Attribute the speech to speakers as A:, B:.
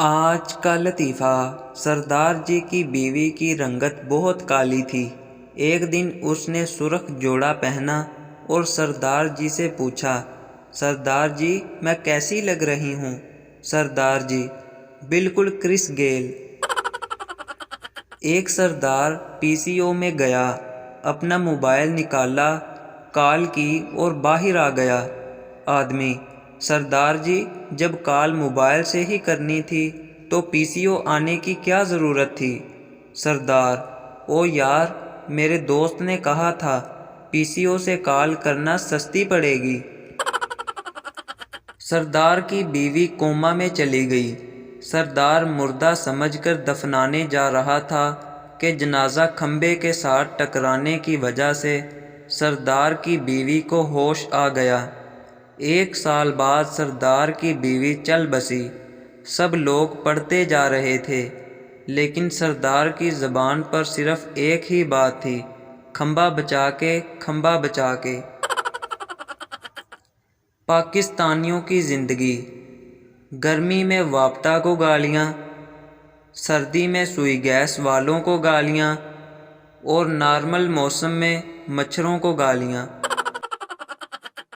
A: آج کا لطیفہ۔ سردار جی کی بیوی کی رنگت بہت کالی تھی۔ ایک دن اس نے سرخ جوڑا پہنا اور سردار جی سے پوچھا، سردار جی میں کیسی لگ رہی ہوں؟ سردار جی: بالکل کرس گیل۔ ایک سردار پی سی او میں گیا، اپنا موبائل نکالا، کال کی اور باہر آ گیا۔ آدمی: سردار جی جب کال موبائل سے ہی کرنی تھی تو پی سی او آنے کی کیا ضرورت تھی؟ سردار: او یار، میرے دوست نے کہا تھا پی سی او سے کال کرنا سستی پڑے گی۔ سردار کی بیوی کوما میں چلی گئی۔ سردار مردہ سمجھ کر دفنانے جا رہا تھا کہ جنازہ کھمبے کے ساتھ ٹکرانے کی وجہ سے سردار کی بیوی کو ہوش آ گیا۔ 1 سال بعد سردار کی بیوی چل بسی۔ سب لوگ پڑھتے جا رہے تھے، لیکن سردار کی زبان پر صرف ایک ہی بات تھی: کھمبا بچا کے، کھمبا بچا کے۔ پاکستانیوں کی زندگی: گرمی میں وابٹا کو گالیاں، سردی میں سوئی گیس والوں کو گالیاں اور نارمل موسم میں مچھروں کو گالیاں۔